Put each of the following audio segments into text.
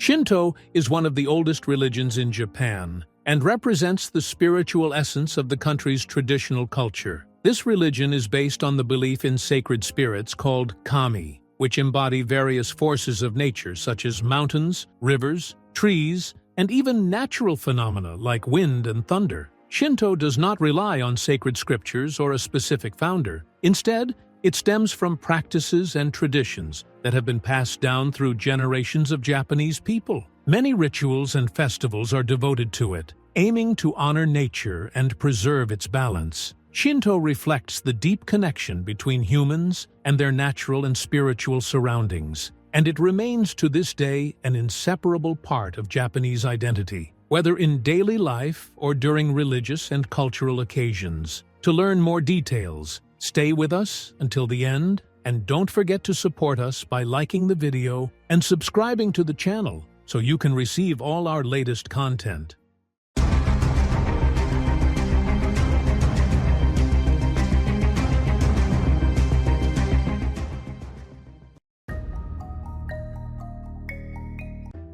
Shinto is one of the oldest religions in Japan and represents the spiritual essence of the country's traditional culture. This religion is based on the belief in sacred spirits called kami, which embody various forces of nature such as mountains, rivers, trees, and even natural phenomena like wind and thunder. Shinto does not rely on sacred scriptures or a specific founder. Instead, it stems from practices and traditions that have been passed down through generations of Japanese people. Many rituals and festivals are devoted to it, aiming to honor nature and preserve its balance. Shinto reflects the deep connection between humans and their natural and spiritual surroundings, and it remains to this day an inseparable part of Japanese identity, whether in daily life or during religious and cultural occasions. To learn more details, stay with us until the end, and don't forget to support us by liking the video and subscribing to the channel so you can receive all our latest content.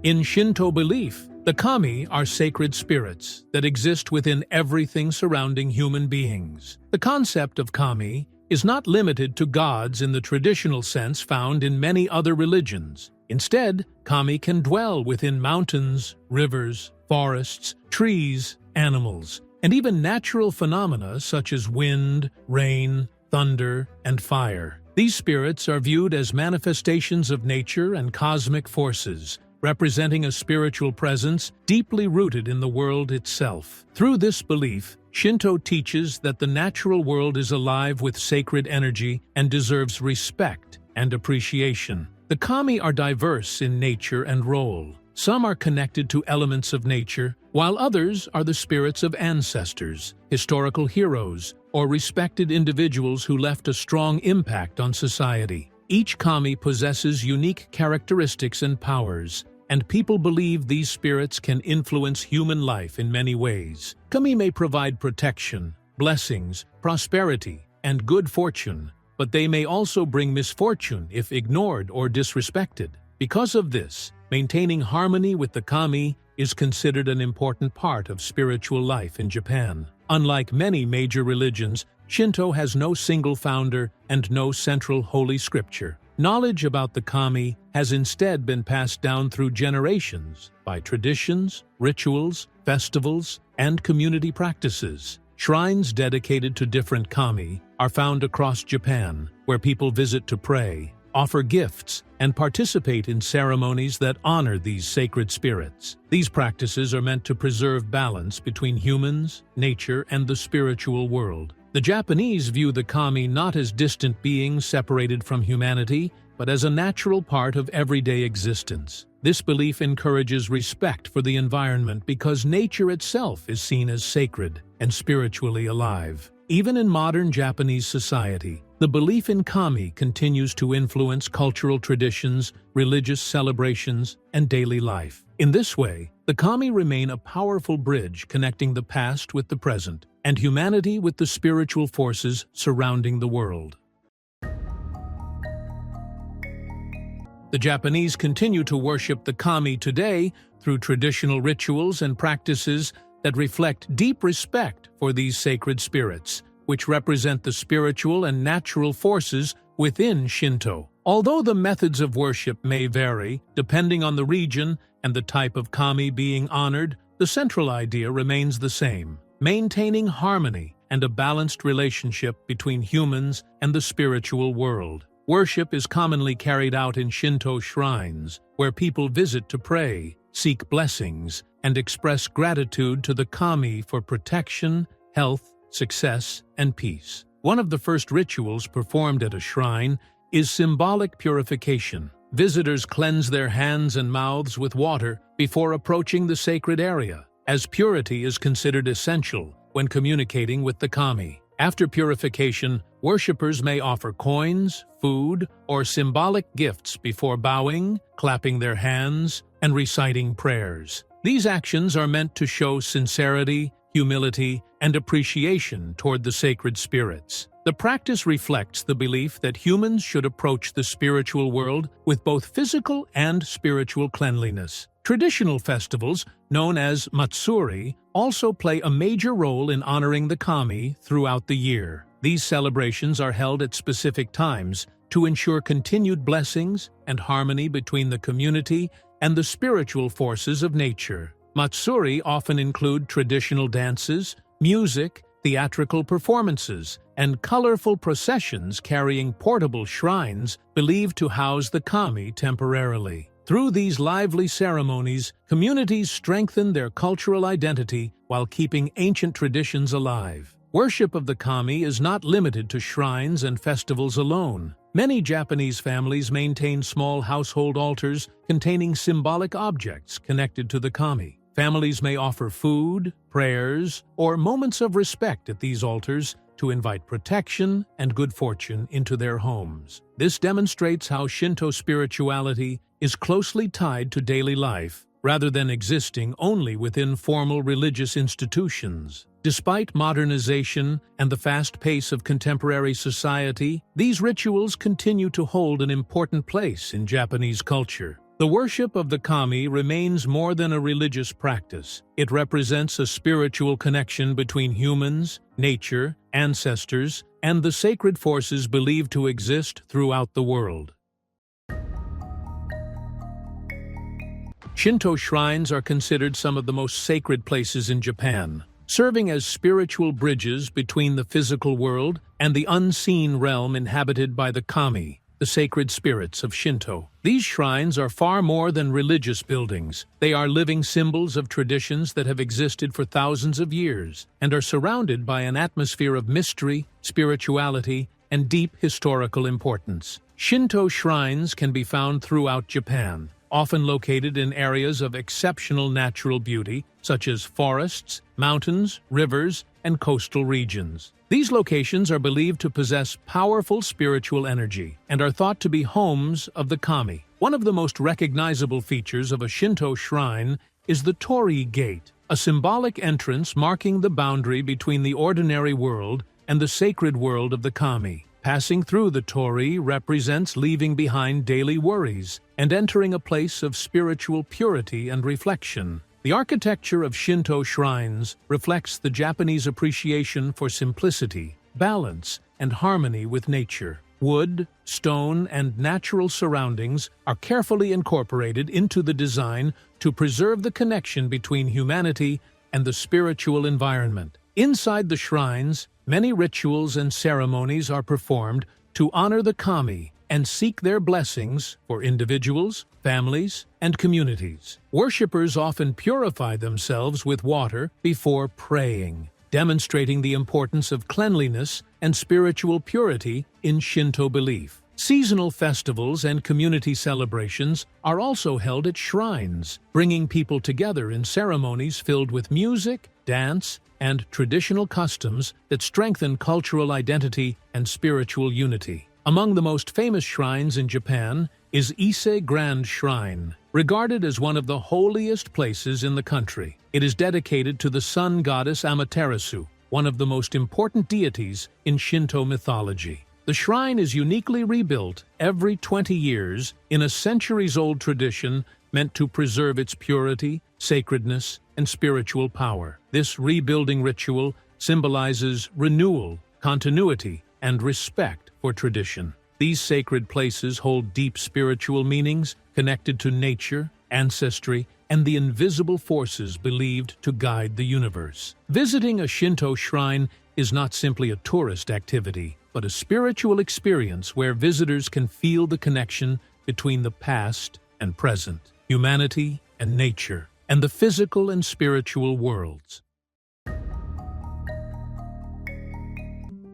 In Shinto belief, the kami are sacred spirits that exist within everything surrounding human beings. The concept of kami is not limited to gods in the traditional sense found in many other religions. Instead, kami can dwell within mountains, rivers, forests, trees, animals, and even natural phenomena such as wind, rain, thunder, and fire. These spirits are viewed as manifestations of nature and cosmic forces, representing a spiritual presence deeply rooted in the world itself. Through this belief, Shinto teaches that the natural world is alive with sacred energy and deserves respect and appreciation. The kami are diverse in nature and role. Some are connected to elements of nature, while others are the spirits of ancestors, historical heroes, or respected individuals who left a strong impact on society. Each kami possesses unique characteristics and powers, and people believe these spirits can influence human life in many ways. Kami may provide protection, blessings, prosperity, and good fortune, but they may also bring misfortune if ignored or disrespected. Because of this, maintaining harmony with the kami is considered an important part of spiritual life in Japan. Unlike many major religions, Shinto has no single founder and no central holy scripture. Knowledge about the kami has instead been passed down through generations by traditions, rituals, festivals, and community practices. Shrines dedicated to different kami are found across Japan, where people visit to pray, offer gifts, and participate in ceremonies that honor these sacred spirits. These practices are meant to preserve balance between humans, nature, and the spiritual world. The Japanese view the kami not as distant beings separated from humanity, but as a natural part of everyday existence. This belief encourages respect for the environment because nature itself is seen as sacred and spiritually alive. Even in modern Japanese society, the belief in kami continues to influence cultural traditions, religious celebrations, and daily life. In this way, the kami remain a powerful bridge connecting the past with the present, and humanity with the spiritual forces surrounding the world. The Japanese continue to worship the kami today through traditional rituals and practices that reflect deep respect for these sacred spirits, which represent the spiritual and natural forces within Shinto. Although the methods of worship may vary, depending on the region and the type of kami being honored, the central idea remains the same: maintaining harmony and a balanced relationship between humans and the spiritual world. Worship is commonly carried out in Shinto shrines, where people visit to pray, seek blessings, and express gratitude to the kami for protection, health, success, and peace. One of the first rituals performed at a shrine is symbolic purification. Visitors cleanse their hands and mouths with water before approaching the sacred area, as purity is considered essential when communicating with the kami. After purification, worshippers may offer coins, food, or symbolic gifts before bowing, clapping their hands, and reciting prayers. These actions are meant to show sincerity, humility, and appreciation toward the sacred spirits. The practice reflects the belief that humans should approach the spiritual world with both physical and spiritual cleanliness. Traditional festivals, known as matsuri, also play a major role in honoring the kami throughout the year. These celebrations are held at specific times to ensure continued blessings and harmony between the community and the spiritual forces of nature. Matsuri often include traditional dances, music, theatrical performances, and colorful processions carrying portable shrines believed to house the kami temporarily. Through these lively ceremonies, communities strengthen their cultural identity while keeping ancient traditions alive. Worship of the kami is not limited to shrines and festivals alone. Many Japanese families maintain small household altars containing symbolic objects connected to the kami. Families may offer food, prayers, or moments of respect at these altars to invite protection and good fortune into their homes. This demonstrates how Shinto spirituality is closely tied to daily life, rather than existing only within formal religious institutions. Despite modernization and the fast pace of contemporary society, these rituals continue to hold an important place in Japanese culture. The worship of the kami remains more than a religious practice. It represents a spiritual connection between humans, nature, ancestors, and the sacred forces believed to exist throughout the world. Shinto shrines are considered some of the most sacred places in Japan, serving as spiritual bridges between the physical world and the unseen realm inhabited by the kami, the sacred spirits of Shinto. These shrines are far more than religious buildings. They are living symbols of traditions that have existed for thousands of years and are surrounded by an atmosphere of mystery, spirituality, and deep historical importance. Shinto shrines can be found throughout Japan, often located in areas of exceptional natural beauty, such as forests, mountains, rivers, and coastal regions. These locations are believed to possess powerful spiritual energy and are thought to be homes of the kami. One of the most recognizable features of a Shinto shrine is the torii gate, a symbolic entrance marking the boundary between the ordinary world and the sacred world of the kami. Passing through the torii represents leaving behind daily worries and entering a place of spiritual purity and reflection. The architecture of Shinto shrines reflects the Japanese appreciation for simplicity, balance, and harmony with nature. Wood, stone, and natural surroundings are carefully incorporated into the design to preserve the connection between humanity and the spiritual environment. Inside the shrines, many rituals and ceremonies are performed to honor the kami and seek their blessings for individuals, families, and communities. Worshippers often purify themselves with water before praying, demonstrating the importance of cleanliness and spiritual purity in Shinto belief. Seasonal festivals and community celebrations are also held at shrines, bringing people together in ceremonies filled with music, dance, and traditional customs that strengthen cultural identity and spiritual unity. Among the most famous shrines in Japan is Ise Grand Shrine, regarded as one of the holiest places in the country. It is dedicated to the sun goddess Amaterasu, one of the most important deities in Shinto mythology. The shrine is uniquely rebuilt every 20 years in a centuries-old tradition meant to preserve its purity, sacredness, and spiritual power. This rebuilding ritual symbolizes renewal, continuity, and respect for tradition. These sacred places hold deep spiritual meanings connected to nature, ancestry, and the invisible forces believed to guide the universe. Visiting a Shinto shrine is not simply a tourist activity, but a spiritual experience where visitors can feel the connection between the past and present, humanity and nature, and the physical and spiritual worlds.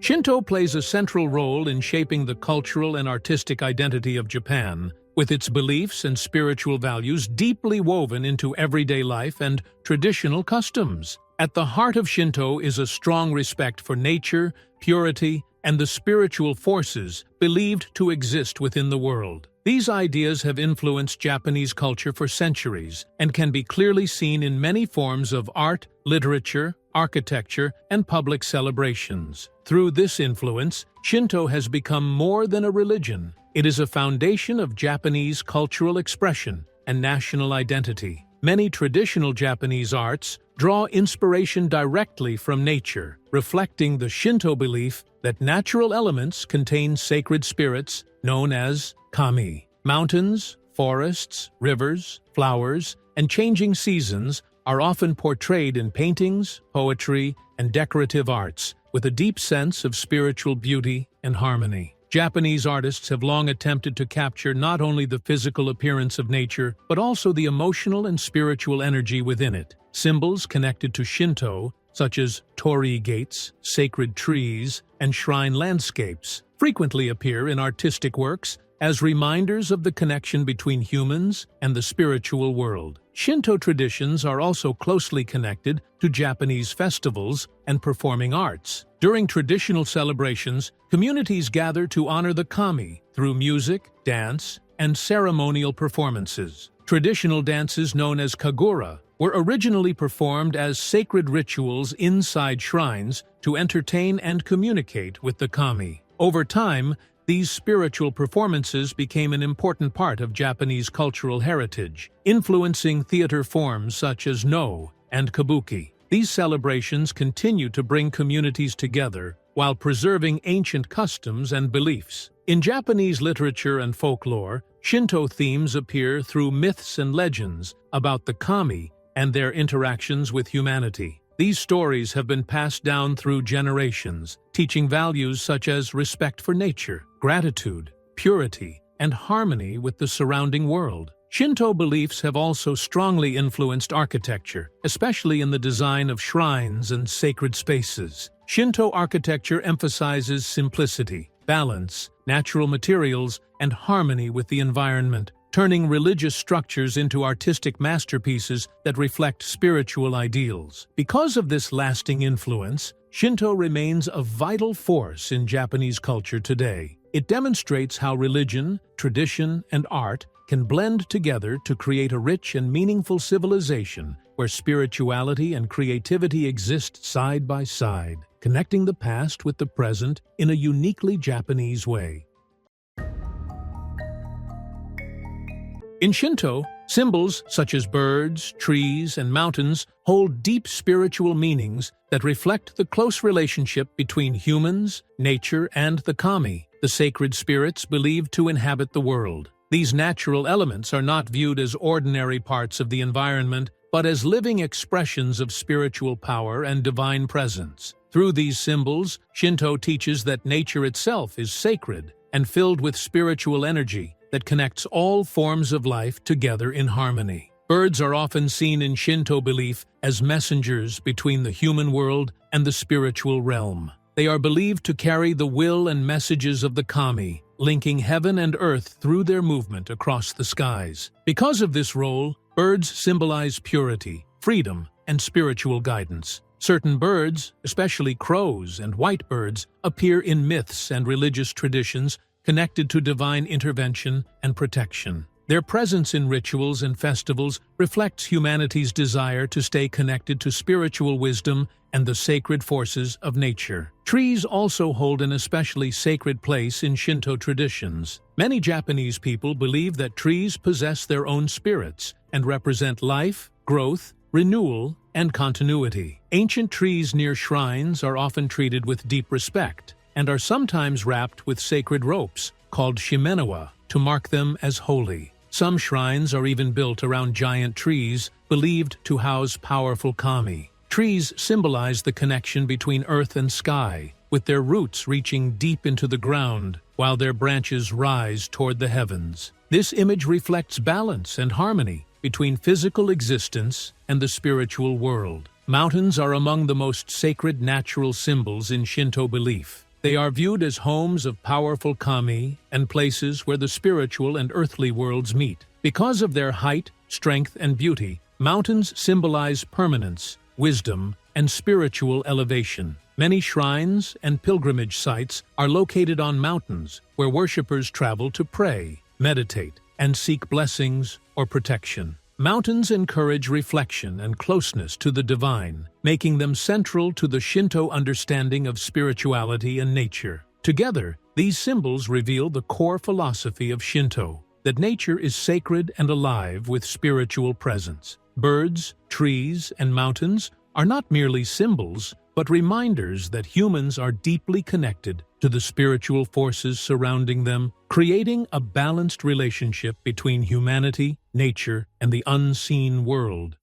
Shinto plays a central role in shaping the cultural and artistic identity of Japan, with its beliefs and spiritual values deeply woven into everyday life and traditional customs. At the heart of Shinto is a strong respect for nature, purity, and the spiritual forces believed to exist within the world. These ideas have influenced Japanese culture for centuries and can be clearly seen in many forms of art, literature, architecture, and public celebrations. Through this influence, Shinto has become more than a religion. It is a foundation of Japanese cultural expression, and national identity. Many traditional Japanese arts draw inspiration directly from nature, reflecting the Shinto belief that natural elements contain sacred spirits known as kami. Mountains, forests, rivers, flowers, and changing seasons are often portrayed in paintings, poetry, and decorative arts, with a deep sense of spiritual beauty and harmony. Japanese artists have long attempted to capture not only the physical appearance of nature, but also the emotional and spiritual energy within it. Symbols connected to Shinto, such as torii gates, sacred trees, and shrine landscapes, frequently appear in artistic works as reminders of the connection between humans and the spiritual world. Shinto traditions are also closely connected to Japanese festivals and performing arts. During traditional celebrations, communities gather to honor the kami through music, dance, and ceremonial performances. Traditional dances known as kagura were originally performed as sacred rituals inside shrines to entertain and communicate with the kami. Over time, these spiritual performances became an important part of Japanese cultural heritage, influencing theater forms such as no and kabuki. These celebrations continue to bring communities together while preserving ancient customs and beliefs. In Japanese literature and folklore, Shinto themes appear through myths and legends about the kami and their interactions with humanity. These stories have been passed down through generations, teaching values such as respect for nature, gratitude, purity, and harmony with the surrounding world. Shinto beliefs have also strongly influenced architecture, especially in the design of shrines and sacred spaces. Shinto architecture emphasizes simplicity, balance, natural materials, and harmony with the environment, turning religious structures into artistic masterpieces that reflect spiritual ideals. Because of this lasting influence, Shinto remains a vital force in Japanese culture today. It demonstrates how religion, tradition, and art can blend together to create a rich and meaningful civilization where spirituality and creativity exist side by side, connecting the past with the present in a uniquely Japanese way. In Shinto, symbols such as birds, trees, and mountains hold deep spiritual meanings that reflect the close relationship between humans, nature, and the kami, the sacred spirits believed to inhabit the world. These natural elements are not viewed as ordinary parts of the environment, but as living expressions of spiritual power and divine presence. Through these symbols, Shinto teaches that nature itself is sacred and filled with spiritual energy that connects all forms of life together in harmony. Birds are often seen in Shinto belief as messengers between the human world and the spiritual realm. They are believed to carry the will and messages of the kami, linking heaven and earth through their movement across the skies. Because of this role, birds symbolize purity, freedom, and spiritual guidance. Certain birds, especially crows and white birds, appear in myths and religious traditions connected to divine intervention and protection. Their presence in rituals and festivals reflects humanity's desire to stay connected to spiritual wisdom and the sacred forces of nature. Trees also hold an especially sacred place in Shinto traditions. Many Japanese people believe that trees possess their own spirits and represent life, growth, renewal, and continuity. Ancient trees near shrines are often treated with deep respect and are sometimes wrapped with sacred ropes, called shimenawa, to mark them as holy. Some shrines are even built around giant trees, believed to house powerful kami. Trees symbolize the connection between earth and sky, with their roots reaching deep into the ground, while their branches rise toward the heavens. This image reflects balance and harmony between physical existence and the spiritual world. Mountains are among the most sacred natural symbols in Shinto belief. They are viewed as homes of powerful kami and places where the spiritual and earthly worlds meet. Because of their height, strength, and beauty, mountains symbolize permanence, wisdom, and spiritual elevation. Many shrines and pilgrimage sites are located on mountains where worshippers travel to pray, meditate, and seek blessings or protection. Mountains encourage reflection and closeness to the divine, making them central to the Shinto understanding of spirituality and nature. Together, these symbols reveal the core philosophy of Shinto: that nature is sacred and alive with spiritual presence. Birds, trees, and mountains are not merely symbols, but reminders that humans are deeply connected to the spiritual forces surrounding them, creating a balanced relationship between humanity, nature, and the unseen world.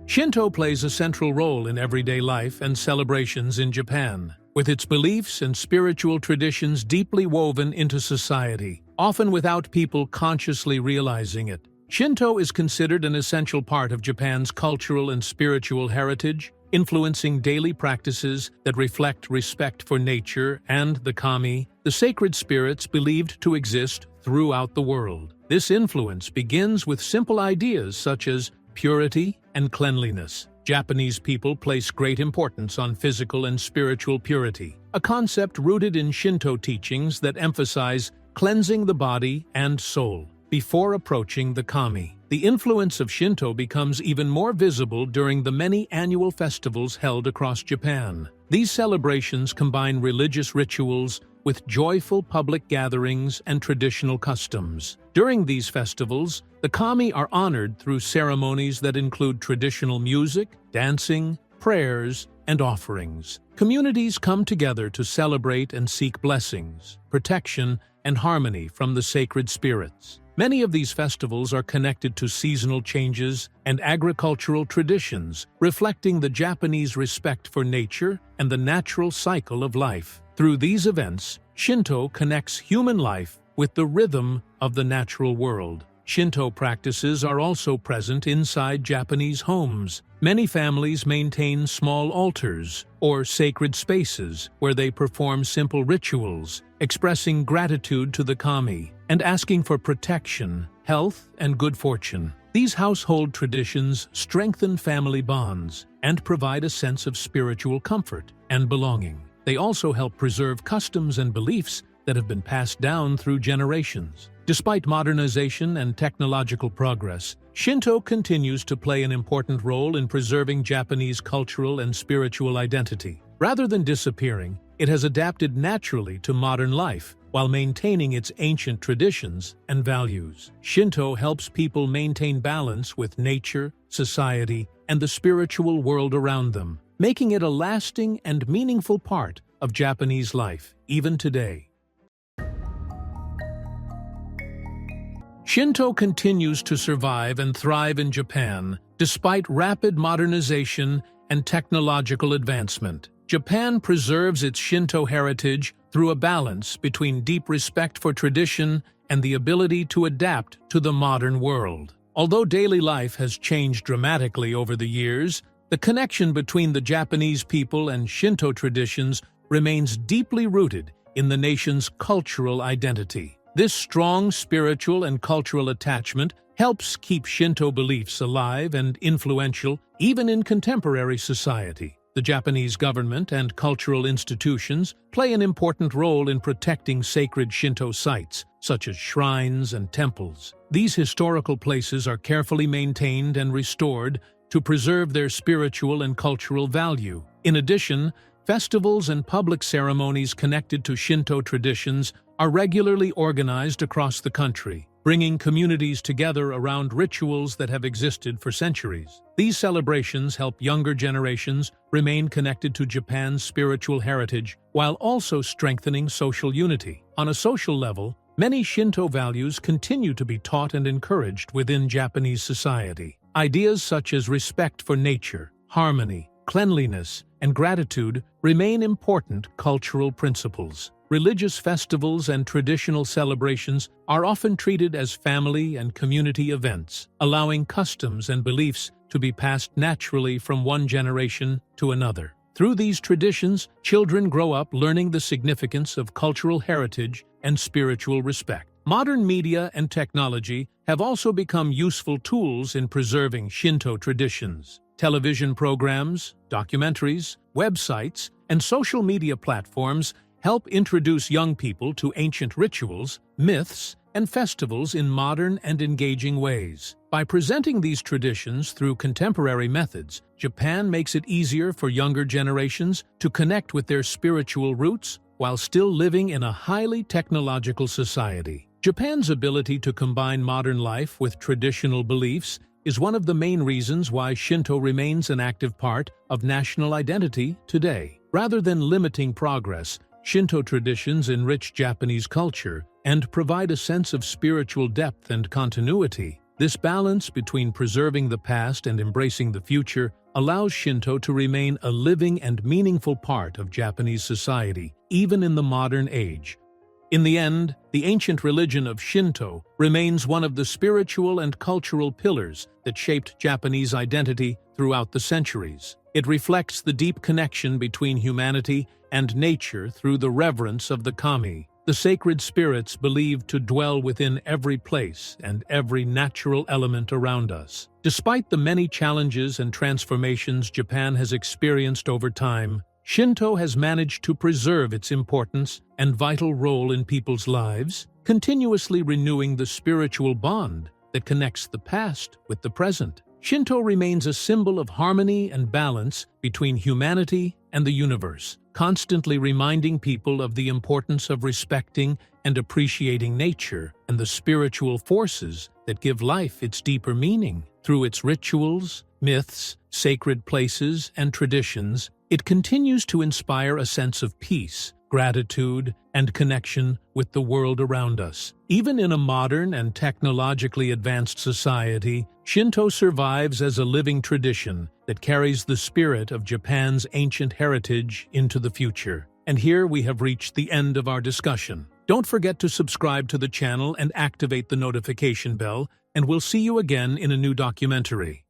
Shinto plays a central role in everyday life and celebrations in Japan, with its beliefs and spiritual traditions deeply woven into society, often without people consciously realizing it. Shinto is considered an essential part of Japan's cultural and spiritual heritage, influencing daily practices that reflect respect for nature and the kami, the sacred spirits believed to exist throughout the world. This influence begins with simple ideas such as purity and cleanliness. Japanese people place great importance on physical and spiritual purity, a concept rooted in Shinto teachings that emphasize cleansing the body and soul before approaching the kami. The influence of Shinto becomes even more visible during the many annual festivals held across Japan. These celebrations combine religious rituals with joyful public gatherings and traditional customs. During these festivals, the kami are honored through ceremonies that include traditional music, dancing, prayers, and offerings. Communities come together to celebrate and seek blessings, protection, and harmony from the sacred spirits. Many of these festivals are connected to seasonal changes and agricultural traditions, reflecting the Japanese respect for nature and the natural cycle of life. Through these events, Shinto connects human life with the rhythm of the natural world. Shinto practices are also present inside Japanese homes. Many families maintain small altars or sacred spaces where they perform simple rituals, expressing gratitude to the kami and asking for protection, health, and good fortune. These household traditions strengthen family bonds and provide a sense of spiritual comfort and belonging. They also help preserve customs and beliefs that have been passed down through generations. Despite modernization and technological progress, Shinto continues to play an important role in preserving Japanese cultural and spiritual identity. Rather than disappearing, it has adapted naturally to modern life while maintaining its ancient traditions and values. Shinto helps people maintain balance with nature, society, and the spiritual world around them, making it a lasting and meaningful part of Japanese life, even today. Shinto continues to survive and thrive in Japan despite rapid modernization and technological advancement. Japan preserves its Shinto heritage through a balance between deep respect for tradition and the ability to adapt to the modern world. Although daily life has changed dramatically over the years, the connection between the Japanese people and Shinto traditions remains deeply rooted in the nation's cultural identity. This strong spiritual and cultural attachment helps keep Shinto beliefs alive and influential even in contemporary society. The Japanese government and cultural institutions play an important role in protecting sacred Shinto sites, such as shrines and temples. These historical places are carefully maintained and restored to preserve their spiritual and cultural value. In addition, festivals and public ceremonies connected to Shinto traditions are regularly organized across the country, bringing communities together around rituals that have existed for centuries. These celebrations help younger generations remain connected to Japan's spiritual heritage while also strengthening social unity. On a social level, many Shinto values continue to be taught and encouraged within Japanese society. Ideas such as respect for nature, harmony, cleanliness, and gratitude remain important cultural principles. Religious festivals and traditional celebrations are often treated as family and community events, allowing customs and beliefs to be passed naturally from one generation to another. Through these traditions, children grow up learning the significance of cultural heritage and spiritual respect. Modern media and technology have also become useful tools in preserving Shinto traditions. Television programs, documentaries, websites, and social media platforms help introduce young people to ancient rituals, myths, and festivals in modern and engaging ways. By presenting these traditions through contemporary methods, Japan makes it easier for younger generations to connect with their spiritual roots while still living in a highly technological society. Japan's ability to combine modern life with traditional beliefs is one of the main reasons why Shinto remains an active part of national identity today. Rather than limiting progress, Shinto traditions enrich Japanese culture and provide a sense of spiritual depth and continuity. This balance between preserving the past and embracing the future allows Shinto to remain a living and meaningful part of Japanese society, even in the modern age. In the end, the ancient religion of Shinto remains one of the spiritual and cultural pillars that shaped Japanese identity throughout the centuries. It reflects the deep connection between humanity and nature through the reverence of the kami, the sacred spirits believed to dwell within every place and every natural element around us. Despite the many challenges and transformations Japan has experienced over time, Shinto has managed to preserve its importance and vital role in people's lives, continuously renewing the spiritual bond that connects the past with the present. Shinto remains a symbol of harmony and balance between humanity and the universe, constantly reminding people of the importance of respecting and appreciating nature and the spiritual forces that give life its deeper meaning. Through its rituals, myths, sacred places, and traditions, it continues to inspire a sense of peace, gratitude, and connection with the world around us. Even in a modern and technologically advanced society, Shinto survives as a living tradition that carries the spirit of Japan's ancient heritage into the future. And here we have reached the end of our discussion. Don't forget to subscribe to the channel and activate the notification bell, and we'll see you again in a new documentary.